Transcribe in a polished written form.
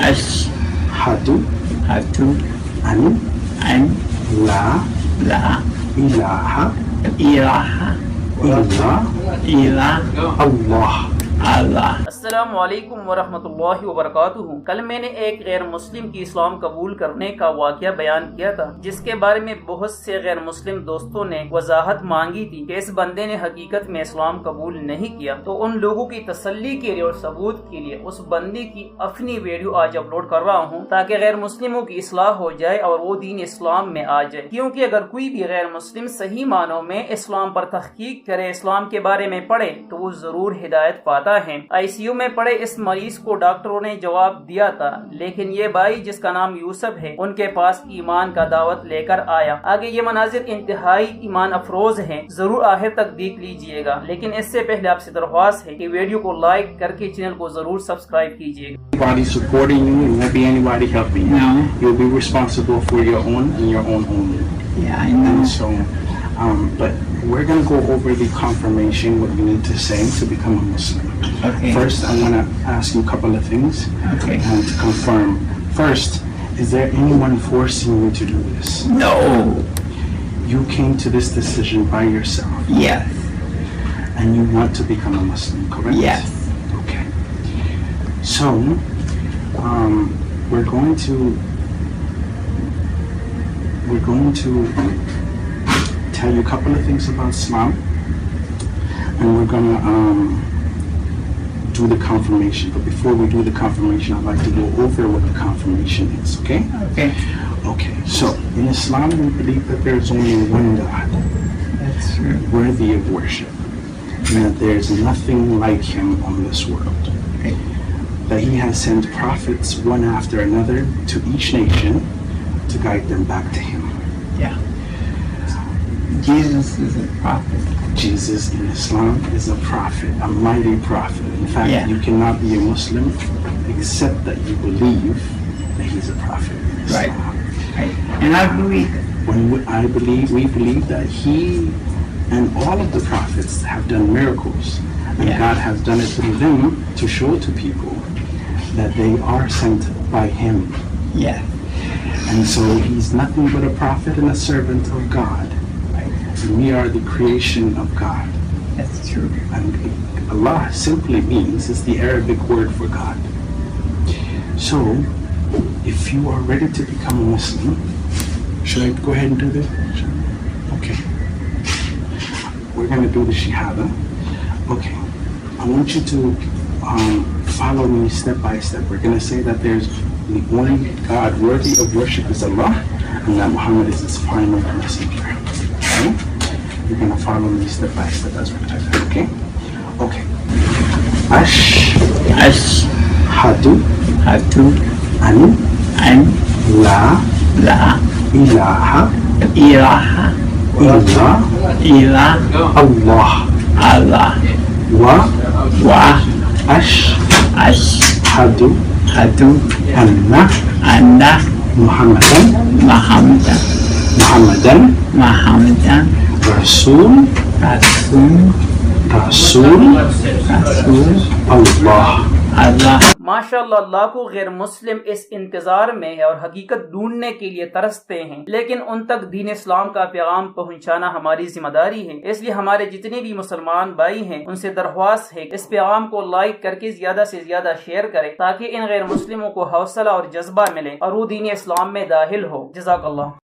अशहदु अन ला इलाहा इल्लल्लाह। अस्सलामु अलैकुम वरहमतुल्लाहि वबरकातुहू। कल मैंने एक गैर मुस्लिम की इस्लाम कबूल करने का वाक़या बयान किया था, जिसके बारे में बहुत से गैर मुस्लिम दोस्तों ने वजाहत मांगी थी कि इस बंदे ने हकीकत में इस्लाम कबूल नहीं किया। तो उन लोगों की तसल्ली के लिए और सबूत के लिए उस बंदे की अपनी वीडियो आज अपलोड कर रहा हूँ, ताकि गैर मुस्लिमों की इस्लाह हो जाए और वो दीन इस्लाम में आ जाए। क्योंकि अगर कोई भी गैर मुस्लिम सही मानों में इस्लाम पर तहकीक करे, इस्लाम के बारे में पढ़े, तो वो जरूर हिदायत पाता है। आईसीयू में पड़े इस मरीज को डॉक्टरों ने जवाब दिया था, लेकिन ये भाई जिसका नाम यूसुफ है, उनके पास ईमान का दावत लेकर आया। आगे ये मनाजिर इंतहाई ईमान अफरोज हैं, जरूर आखिर तक देख लीजिएगा। लेकिन इससे पहले आपसे दरख्वास्त है कि वीडियो को लाइक करके चैनल को जरूर सब्सक्राइब कीजिएगा। Anybody supporting you, it won't be anybody helping you. No. You'll be responsible for your own and your own only. Yeah, I know. And so, but we're going to go over the confirmation, what you need to say to become a Muslim. Okay. First, I'm going to ask you a couple of things. Okay. And to confirm. First, is there anyone forcing you to do this? No. You came to this decision by yourself. Yes. And you want to become a Muslim, correct? Yes. Okay. So, we're going to tell you a couple of things about Islam, and we're gonna do the confirmation. But before we do the confirmation, I'd like to go over what the confirmation is. Okay? Okay. Okay. So, in Islam, we believe that there's only one God, That's true. worthy of worship, and that there's nothing like Him on this world. Okay. That He has sent prophets one after another to each nation to guide them back to Him. Yeah. Jesus is a prophet. Jesus in Islam is a prophet, a mighty prophet. In fact, Yeah. you cannot be a Muslim except that you believe that He's a prophet in Right. Islam. Right. And I believe it. We believe that He and all of the prophets have done miracles, and Yeah. God has done it through them to show to people that they are sent by Him. Yes. And so He's nothing but a prophet and a servant of God. Right. And we are the creation of God. That's true. And Allah simply means, it's the Arabic word for God. So, if you are ready to become a Muslim, should I go ahead and do this? Okay. We're going to do the Shahada. Okay. I want you to follow me step by step. We're going to say that there's the only God worthy of worship is Allah, and that Muhammad is His final messenger. Okay? You're going to follow me step by step as we type it, okay? Okay. Ashhadu an la ilaha illallah wa ashhadu anna Muhammadan Rasul Allah. माशाअल्लाह, लाखों गैर मुस्लिम इस इंतजार में है और हकीकत ढूंढने के लिए तरसते हैं, लेकिन उन तक दीन इस्लाम का पैगाम पहुंचाना हमारी जिम्मेदारी है। इसलिए हमारे जितने भी मुसलमान भाई हैं, उनसे दरख्वास्त है इस पैगाम को लाइक करके ज्यादा से ज्यादा शेयर करें, ताकि इन गैर मुस्लिमों को हौसला और जज्बा मिले और वो दीन इस्लाम में दाखिल हो। जज़ाकल्लाह।